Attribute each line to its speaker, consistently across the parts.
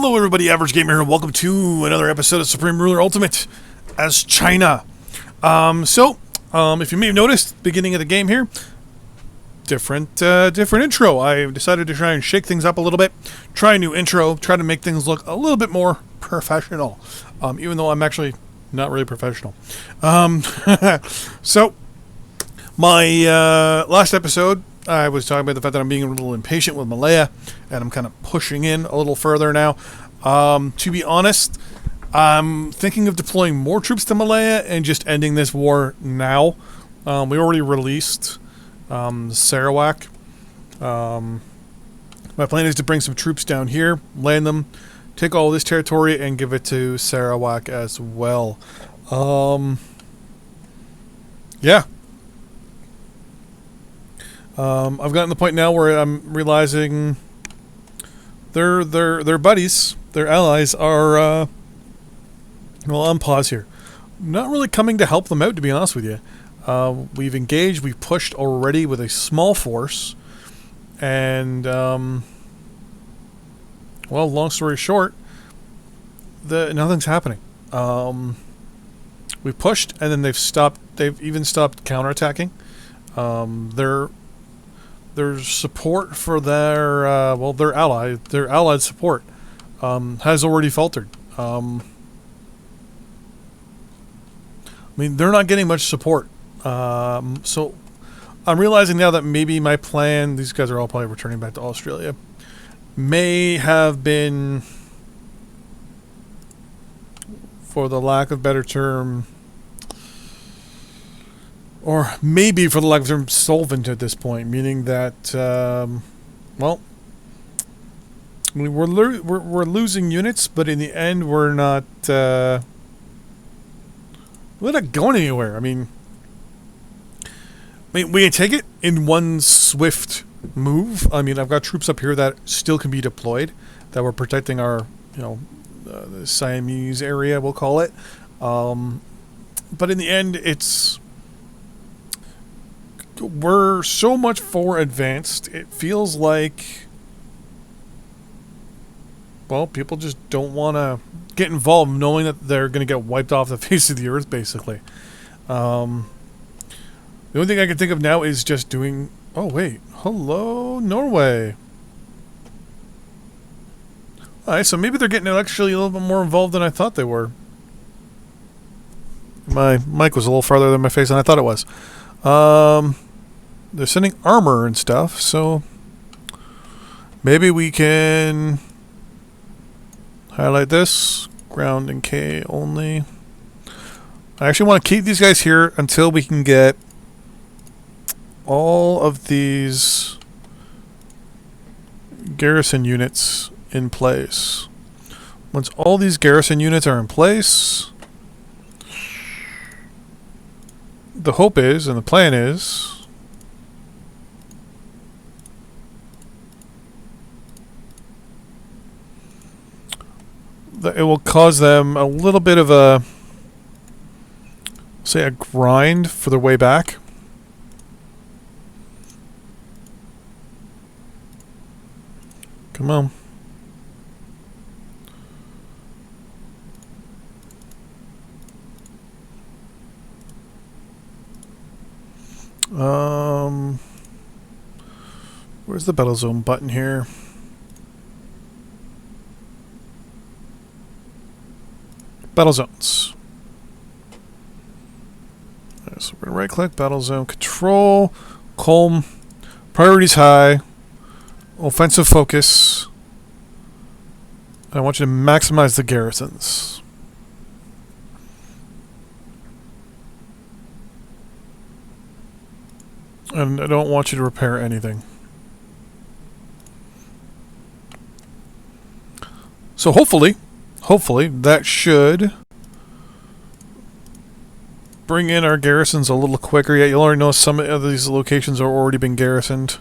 Speaker 1: Hello everybody, Average Gamer here, and welcome to another episode of Supreme Ruler Ultimate as China. If you may have noticed, beginning of the game here, different intro. I decided to try and shake things up a little bit, try a new intro, try to make things look a little bit more professional, even though I'm actually not really professional. So, my last episode, I was talking about the fact that I'm being a little impatient with Malaya, and I'm kind of pushing in a little further now. To be honest, I'm thinking of deploying more troops to Malaya and just ending this war now. We already released Sarawak. My plan is to bring some troops down here, land them, take all this territory, and give it to Sarawak as well. Yeah. I've gotten to the point now where I'm realizing their buddies, their allies are, well, on pause here. Not really coming to help them out, to be honest with you. We've engaged, we've pushed already with a small force, and, well, long story short, nothing's happening. We pushed, and then they've even stopped counterattacking. Their support for their allied support has already faltered. I mean, they're not getting much support. So I'm realizing now that maybe my plan, these guys are all probably returning back to Australia, may have been, for the lack of a better term, or maybe, for the lack of term, solvent at this point, meaning that, well, I mean, we're losing units, but in the end, we're not going anywhere. I mean, we can take it in one swift move. I mean, I've got troops up here that still can be deployed, that we're protecting our, the Siamese area, we'll call it. But in the end, we're so much more advanced, it feels like, well, people just don't want to get involved knowing that they're going to get wiped off the face of the earth, basically. The only thing I can think of now is just doing... Oh, wait. Hello, Norway. Alright, so maybe they're getting actually a little bit more involved than I thought they were. My mic was a little farther than my face than I thought it was. They're sending armor and stuff, so maybe we can highlight this. Ground and K only. I actually want to keep these guys here until we can get all of these garrison units in place. Once all these garrison units are in place, the hope is, and the plan is, that it will cause them a little bit of a, say, a grind for their way back. Come on. Where's the battle zone button here? Battle zones. Right, so we're going to right click, battle zone, control, calm, priorities high, offensive focus. I want you to maximize the garrisons. And I don't want you to repair anything. So hopefully that should bring in our garrisons a little quicker. Yeah, you'll already know some of these locations are already been garrisoned.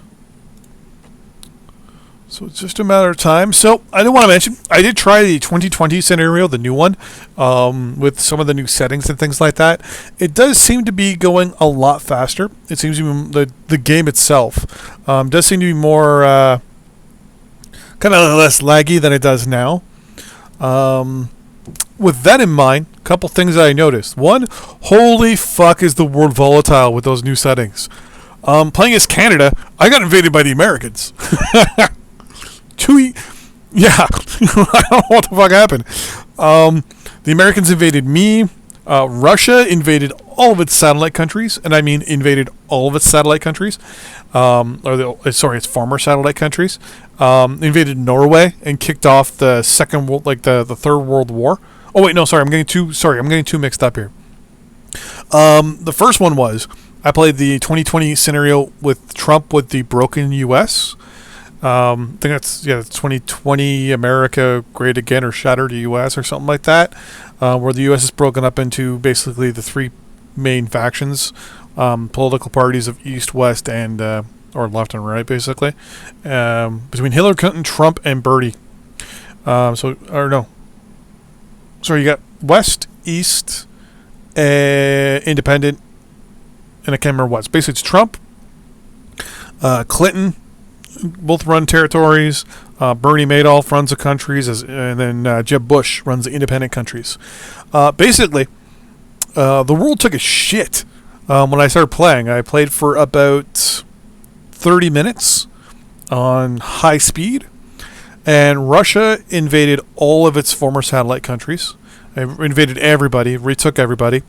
Speaker 1: So it's just a matter of time. So I did want to mention, I did try the 2020 scenario, the new one, with some of the new settings and things like that. It does seem to be going a lot faster. It seems to be the game itself does seem to be more kind of less laggy than it does now. With that in mind, a couple things that I noticed. One, holy fuck is the world volatile with those new settings. Playing as Canada, I got invaded by the Americans. Yeah, I don't know what the fuck happened. The Americans invaded me. Russia invaded all of its satellite countries, and I mean invaded all of its satellite countries. Its former satellite countries. Invaded Norway and kicked off the the Third World War. Oh wait, no, sorry, I'm getting too mixed up here. The first one was I played the 2020 scenario with Trump with the broken U.S. I think that's 2020 America Great Again or Shattered U.S. or something like that, where the U.S. is broken up into basically the three main factions, political parties of East, West, and or left and right, basically, between Hillary Clinton, Trump, and Bertie. So you got West, East, Independent, and I can't remember what. Basically, it's Trump, Clinton, both run territories. Bernie Madoff runs the countries, and then Jeb Bush runs the independent countries. Basically, the world took a shit when I started playing. I played for about 30 minutes on high speed, and Russia invaded all of its former satellite countries. Invaded everybody, retook everybody.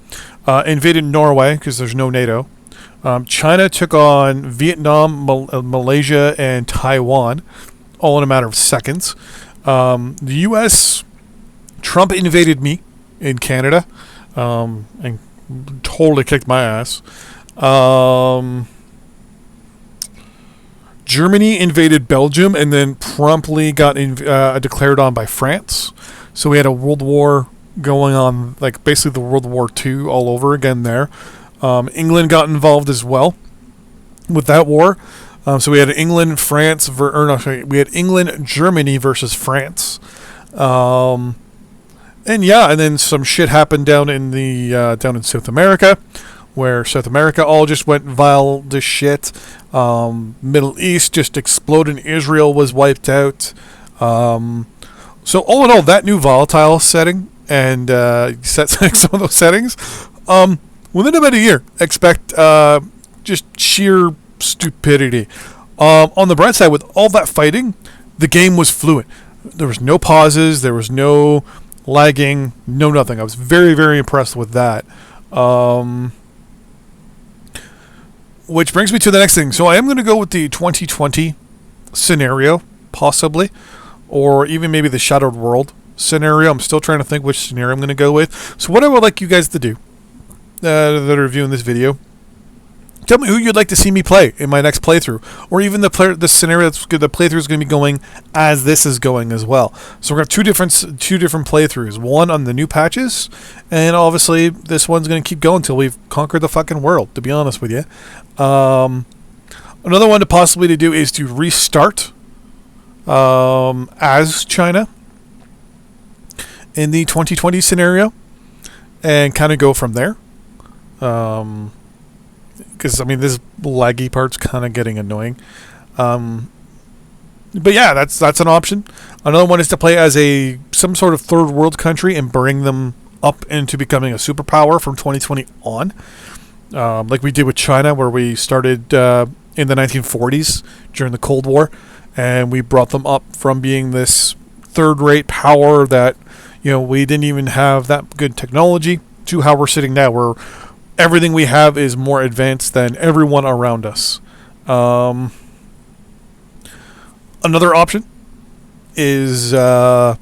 Speaker 1: Invaded Norway because there's no NATO. China took on Vietnam, Malaysia, and Taiwan, all in a matter of seconds. The U.S., Trump invaded me in Canada, and totally kicked my ass. Germany invaded Belgium and then promptly got declared on by France. So we had a world war going on, like basically the World War II all over again there. England got involved as well with that war. So we had England, Germany versus France. And then some shit happened down in South America, where South America all just went vile to shit. Middle East just exploded. Israel was wiped out. So all in all, that new volatile setting and set some of those settings, within about a year, expect just sheer stupidity. On the bright side, with all that fighting, the game was fluid. There was no pauses. There was no lagging. No nothing. I was very, very impressed with that. Which brings me to the next thing. So I am going to go with the 2020 scenario, possibly, or even maybe the Shattered World scenario. I'm still trying to think which scenario I'm going to go with. So what I would like you guys to do that are viewing this video, tell me who you'd like to see me play in my next playthrough, or even the scenario the playthrough is going to be going as this is going as well. So we're going to have two different playthroughs. One on the new patches, and obviously this one's going to keep going until we've conquered the fucking world. To be honest with you, another one to possibly do is to restart as China in the 2020 scenario, and kind of go from there. Because I mean, this laggy part's kind of getting annoying. But yeah, that's an option. Another one is to play as some sort of third world country and bring them up into becoming a superpower from 2020 on, like we did with China, where we started in the 1940s during the Cold War, and we brought them up from being this third-rate power that, we didn't even have that good technology, to how we're sitting now, where everything we have is more advanced than everyone around us. Another option is, go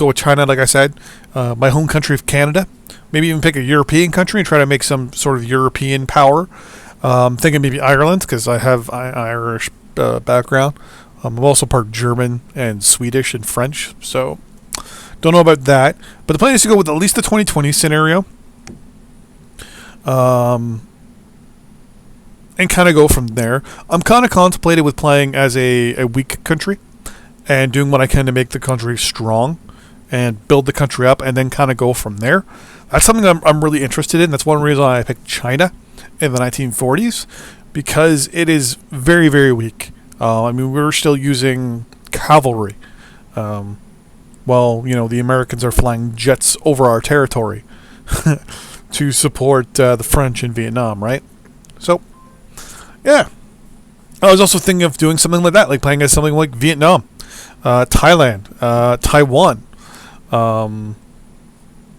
Speaker 1: with China, like I said. My home country of Canada. Maybe even pick a European country and try to make some sort of European power. Thinking maybe Ireland, because I have Irish background. I'm also part German and Swedish and French, so don't know about that. But the plan is to go with at least the 2020 scenario. And kind of go from there. I'm kind of contemplating with playing as a weak country and doing what I can to make the country strong and build the country up, and then kind of go from there. That's something I'm really interested in. That's one reason I picked China in the 1940s, because it is very, very weak. I mean, we're still using cavalry. while, you know, the Americans are flying jets over our territory to support the French in Vietnam, right? So, yeah. I was also thinking of doing something like that, like playing as something like Vietnam, Thailand, Taiwan,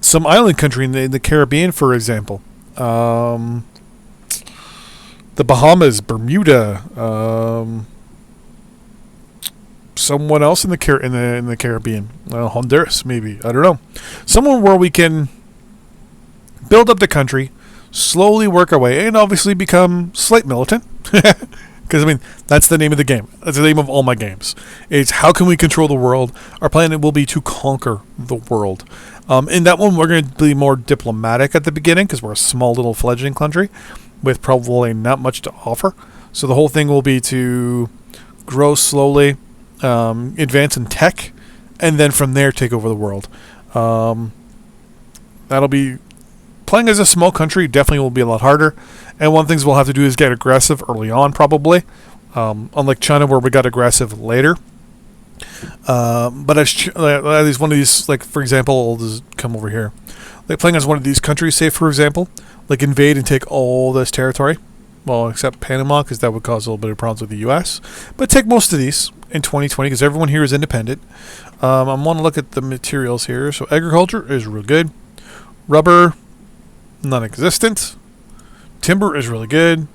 Speaker 1: some island country in the Caribbean, for example. The Bahamas, Bermuda, someone else in the Caribbean, Honduras, maybe. I don't know. Somewhere where we can build up the country, slowly work our way, and obviously become slight militant. Because, I mean, that's the name of the game. That's the name of all my games. It's how can we control the world? Our plan will be to conquer the world. In that one, we're going to be more diplomatic at the beginning because we're a small little fledgling country with probably not much to offer. So the whole thing will be to grow slowly, advance in tech, and then from there take over the world. That'll be... Playing as a small country definitely will be a lot harder. And one of the things we'll have to do is get aggressive early on, probably. Unlike China, where we got aggressive later. But as one of these, like, for example, I'll just come over here. Like, playing as one of these countries, say, for example, like, invade and take all this territory. Well, except Panama, because that would cause a little bit of problems with the U.S. But take most of these in 2020, because everyone here is independent. I want to look at the materials here. So agriculture is real good. Rubber, non-existent. Timber is really good.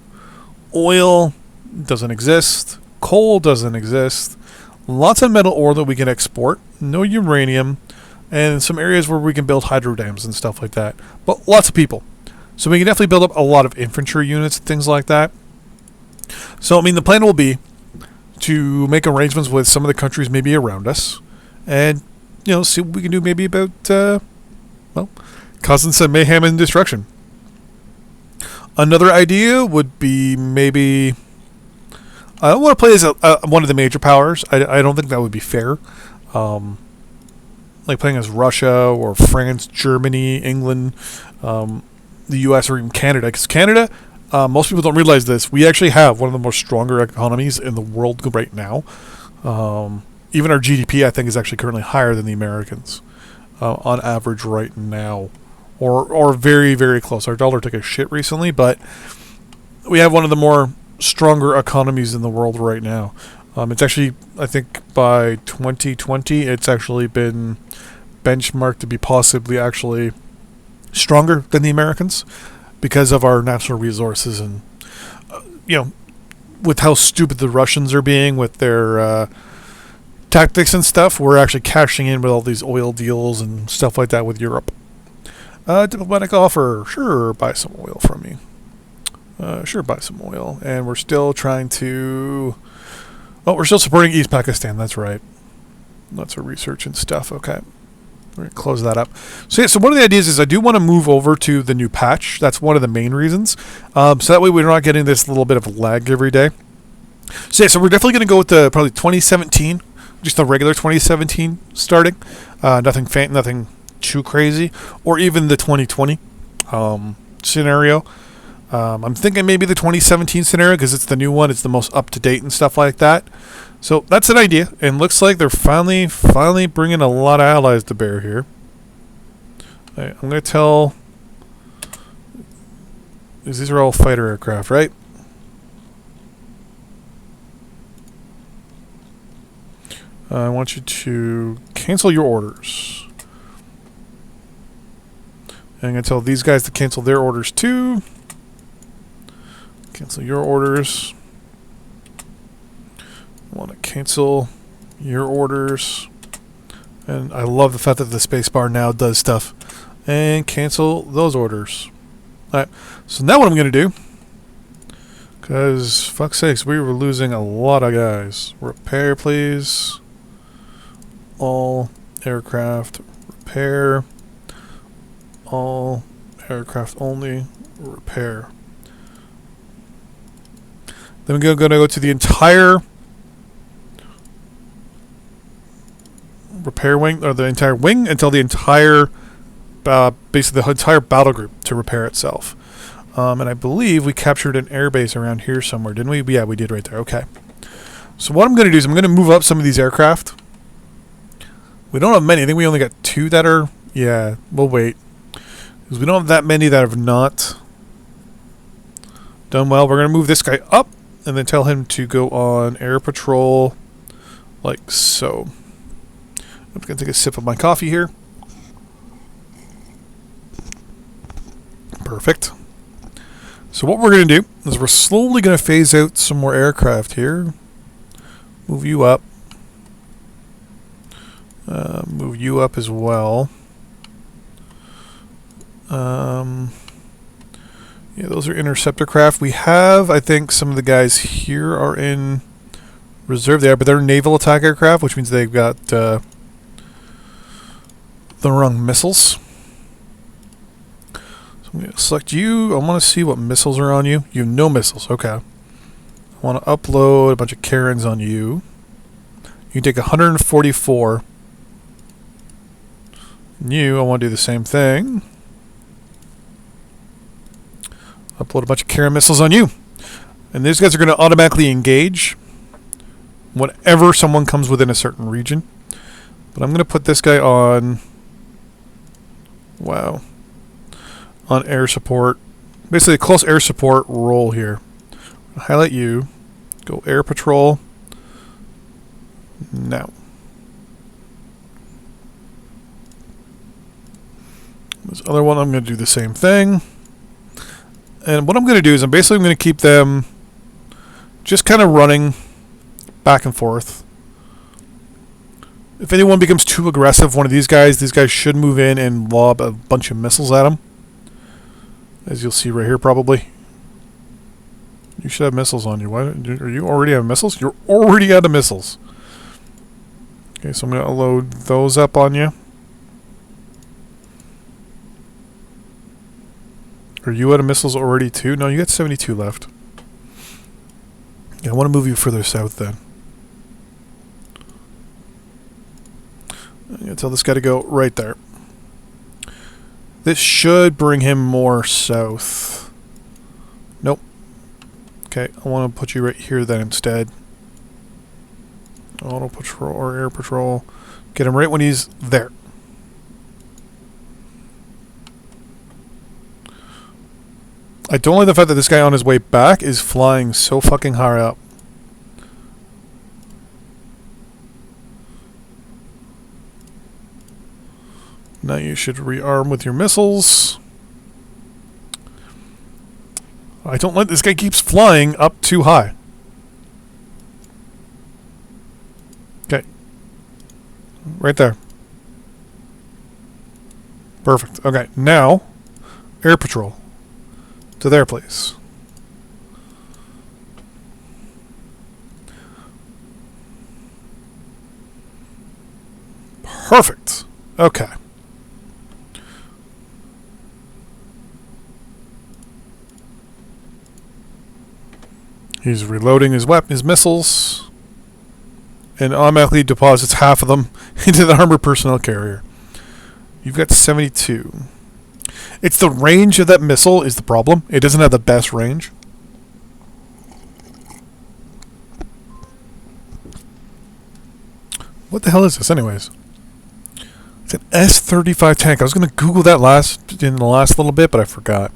Speaker 1: Oil doesn't exist. Coal doesn't exist. Lots of metal ore that we can export. No uranium. And some areas where we can build hydro dams and stuff like that. But lots of people. So we can definitely build up a lot of infantry units and things like that. So, I mean, the plan will be to make arrangements with some of the countries maybe around us. And, you know, see what we can do maybe about, well, causing some mayhem and destruction. Another idea would be maybe... I don't want to play as one of the major powers. I don't think that would be fair. Like playing as Russia or France, Germany, England, the U.S. or even Canada. Because Canada, most people don't realize this, we actually have one of the most stronger economies in the world right now. Even our GDP, I think, is actually currently higher than the Americans on average right now. Or very, very close. Our dollar took a shit recently, but we have one of the more stronger economies in the world right now. It's actually, I think by 2020, it's actually been benchmarked to be possibly actually stronger than the Americans because of our natural resources and, you know, with how stupid the Russians are being with their tactics and stuff, we're actually cashing in with all these oil deals and stuff like that with Europe. Diplomatic offer. Sure, buy some oil from me. Sure, buy some oil. And we're still trying to... Oh, we're still supporting East Pakistan. That's right. Lots of research and stuff. Okay. We're going to close that up. So, yeah, so one of the ideas is I do want to move over to the new patch. That's one of the main reasons. So that way we're not getting this little bit of lag every day. So, yeah, so we're definitely going to go with the probably 2017. Just the regular 2017 starting. Nothing too crazy, or even the 2020 scenario. I'm thinking maybe the 2017 scenario because it's the new one, it's the most up to date and stuff like that. So that's an idea, and looks like they're finally bringing a lot of allies to bear here. I'm gonna tell. These are all fighter aircraft, right? I want you to cancel your orders. And I'm going to tell these guys to cancel their orders too. Cancel your orders. I want to cancel your orders. And I love the fact that the spacebar now does stuff. And cancel those orders. Alright, so now what I'm going to do, because fuck's sakes, we were losing a lot of guys. Repair, please. All aircraft repair. All aircraft only repair. Then we're going to go to the entire repair wing, or the entire wing, until the entire, basically the entire battle group to repair itself. And I believe we captured an airbase around here somewhere, didn't we? Yeah, we did right there. Okay. So what I'm going to do is I'm going to move up some of these aircraft. We don't have many. I think we only got 2 that are... Yeah, we'll wait. Because we don't have that many that have not done well. We're going to move this guy up and then tell him to go on air patrol like so. I'm going to take a sip of my coffee here. Perfect. So what we're going to do is we're slowly going to phase out some more aircraft here. Move you up. Move you up as well. Yeah, those are interceptor craft. We have, I think, some of the guys here are in reserve there, but they're naval attack aircraft, which means they've got the wrong missiles. I'm going to select you. I want to see what missiles are on you. You have no missiles. Okay. I want to upload a bunch of Karens on you. You can take 144. And you, I want to do the same thing. Upload a bunch of Karen missiles on you. And these guys are going to automatically engage whenever someone comes within a certain region. But I'm going to put this guy on... Wow. On air support. Basically a close air support role here. Highlight you. Go air patrol. Now. This other one, I'm going to do the same thing. And what I'm going to do is I'm basically going to keep them just kind of running back and forth. If anyone becomes too aggressive, one of these guys should move in and lob a bunch of missiles at them. As you'll see right here, probably. You should have missiles on you. Why are you already have missiles? You're already out of missiles. Okay, so I'm going to load those up on you. Are you out of missiles already too? No, you got 72 left. Yeah, I want to move you further south then. I'm going to tell this guy to go right there. This should bring him more south. Nope. Okay, I want to put you right here then instead. Auto patrol or air patrol. Get him right when he's there. I don't like the fact that this guy on his way back is flying so fucking high up. Now you should rearm with your missiles. I don't like this guy keeps flying up too high. Okay. Right there. Perfect. Okay, now air patrol. To there, please. Perfect. Okay. He's reloading his missiles, and automatically deposits half of them into the armored personnel carrier. You've got 72. It's the range of that missile is the problem. It doesn't have the best range. What the hell is this anyways? It's an S-35 tank. I was going to Google that in the last little bit, but I forgot.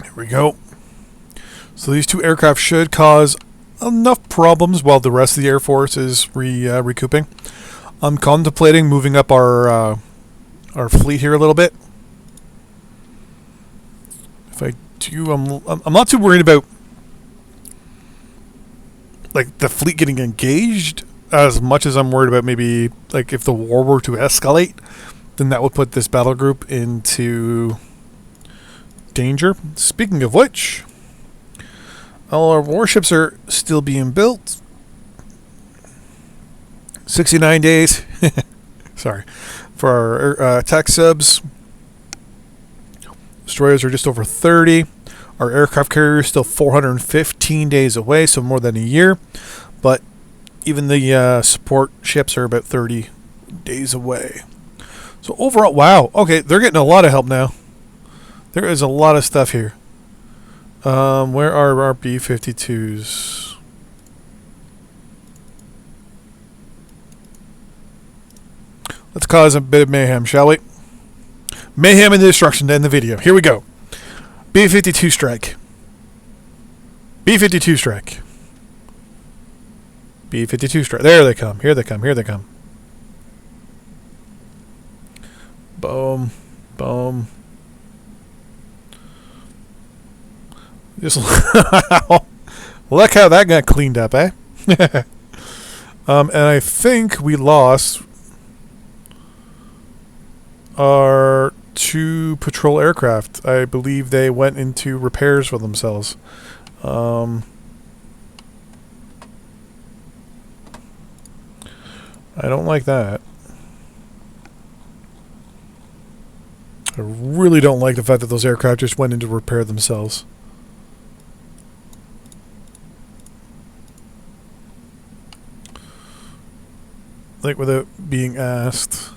Speaker 1: Here we go. So these 2 aircraft should cause enough problems while the rest of the Air Force is recouping. I'm contemplating moving up our fleet here a little bit. If I do, I'm not too worried about like the fleet getting engaged as much as I'm worried about maybe like if the war were to escalate, then that would put this battle group into danger. Speaking of which, all our warships are still being built. 69 days. Sorry. For our attack subs. Destroyers are just over 30. Our aircraft carrier is still 415 days away, so more than a year. But even the support ships are about 30 days away. So overall, wow. Okay, they're getting a lot of help now. There is a lot of stuff here. Where are our B-52s? Let's cause a bit of mayhem, shall we? Mayhem and destruction to end the video. Here we go. B-52 strike. B-52 strike. B-52 strike. There they come. Here they come. Here they come. Boom. Boom. Just look how that got cleaned up, eh? And I think we lost our 2 patrol aircraft. I believe they went into repairs for themselves. I don't like that. I really don't like the fact that those aircraft just went into repair themselves. Like without being asked.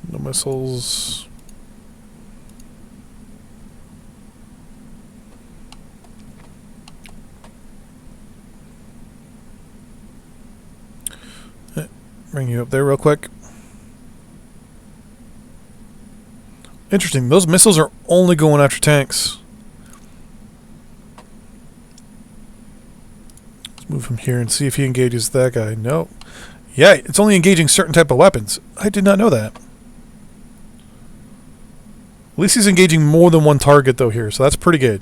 Speaker 1: No missiles. Bring you up there real quick. Interesting. Those missiles are only going after tanks. Let's move him here and see if he engages that guy. No. Yeah, it's only engaging certain type of weapons. I did not know that. At least he's engaging more than one target, though, here, so that's pretty good.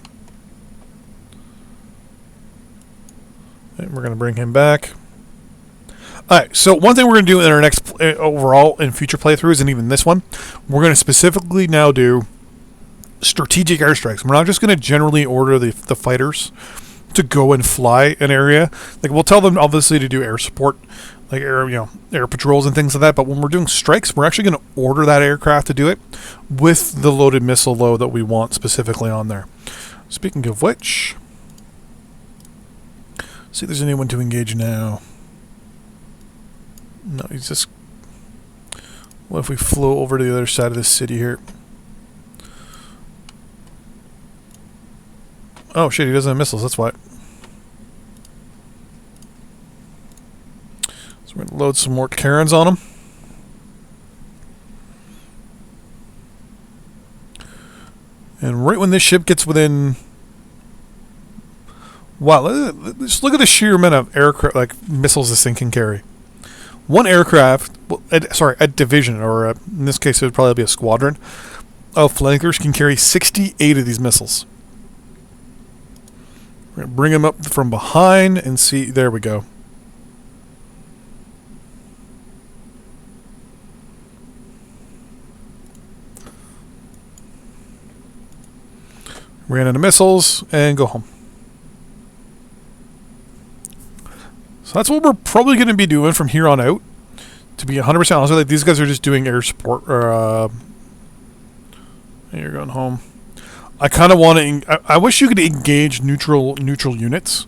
Speaker 1: And we're going to bring him back. Alright, so one thing we're going to do in our next, overall, in future playthroughs, and even this one, we're going to specifically now do strategic airstrikes. We're not just going to generally order the fighters to go and fly an area. Like, we'll tell them, obviously, to do air support, like air patrols and things like that, but when we're doing strikes, we're actually going to order that aircraft to do it with the loaded missile load that we want specifically on there. Speaking of which, see if there's anyone to engage now. No, he's just... What if we flew over to the other side of the city here? Oh shit, he doesn't have missiles, that's why. So we're going to load some more Karens on him. And right when this ship gets within... Wow, just look at the sheer amount of aircraft, like missiles this thing can carry. One aircraft, well, a division, or in this case it would probably be a squadron, of flankers can carry 68 of these missiles. We're going to bring them up from behind and see, there we go. Ran out of missiles and go home. So that's what we're probably going to be doing from here on out. To be 100% honest with you, these guys are just doing air support. Or you're going home. I kind of want to. I wish you could engage neutral units.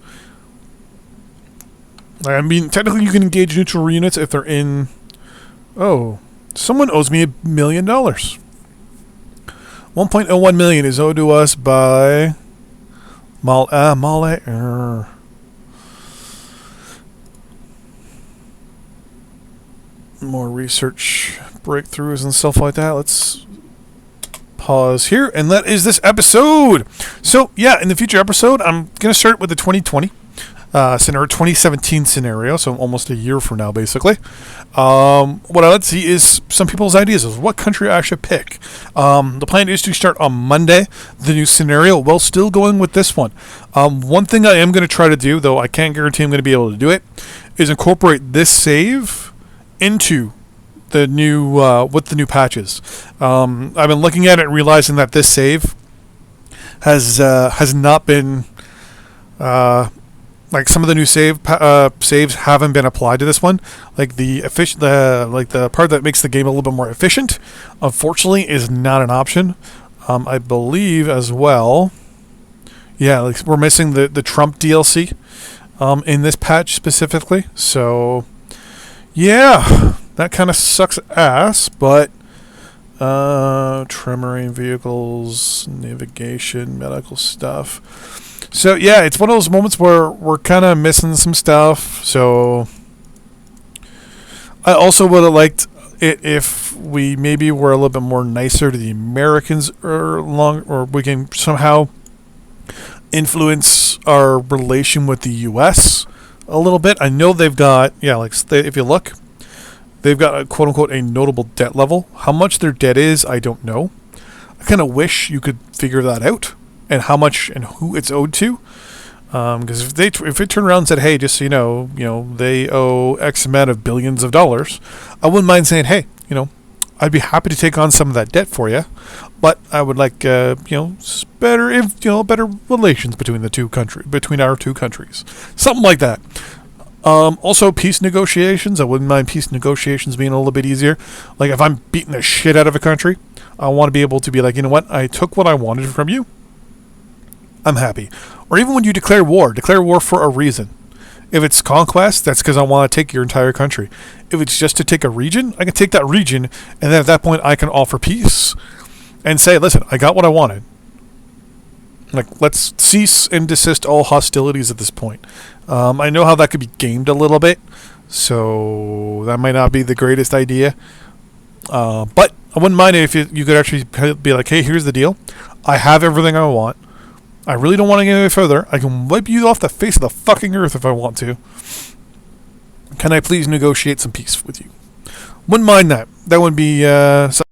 Speaker 1: I mean, technically, you can engage neutral units if they're in. Oh, someone owes me $1 million. 1.01 million is owed to us by Male. More research breakthroughs and stuff like that. Let's pause here, and that is this episode. So yeah, in the future episode, I'm gonna start with the 2020 scenario, 2017 scenario. So almost a year from now, basically. What I'd see is some people's ideas of what country I should pick. The plan is to start on Monday the new scenario, while still going with this one. One thing I am going to try to do, though I can't guarantee I'm going to be able to do it, is incorporate this save into the new with the new patches. I've been looking at it and realizing that this save has not been like some of the new saves haven't been applied to this one. Like the part that makes the game a little bit more efficient, unfortunately, is not an option. I believe as well. Yeah, like we're missing the Trump DLC. in this patch specifically. So, yeah, that kind of sucks ass, but tremoring vehicles, navigation, medical stuff. So, yeah, it's one of those moments where we're kind of missing some stuff. So, I also would have liked it if we maybe were a little bit more nicer to the Americans, or we can somehow influence our relation with the U.S. a little bit. I know they've got, if you look, they've got a quote unquote a notable debt level. How much their debt is, I don't know. I kind of wish you could figure that out and how much and who it's owed to. Because if they turn around and said, hey, just so you know, they owe X amount of billions of dollars, I wouldn't mind saying, hey, I'd be happy to take on some of that debt for you, but I would like, better relations between our two countries, something like that. Also, peace negotiations. I wouldn't mind peace negotiations being a little bit easier. Like if I'm beating the shit out of a country, I want to be able to be like, you know what, I took what I wanted from you. I'm happy. Or even when you declare war for a reason. If it's conquest, that's because I want to take your entire country. If it's just to take a region, I can take that region, and then at that point I can offer peace and say, listen, I got what I wanted. Like, let's cease and desist all hostilities at this point. I know how that could be gamed a little bit, so that might not be the greatest idea. But I wouldn't mind it if you could actually be like, hey, here's the deal. I have everything I want. I really don't want to get any further. I can wipe you off the face of the fucking earth if I want to. Can I please negotiate some peace with you? Wouldn't mind that. That would be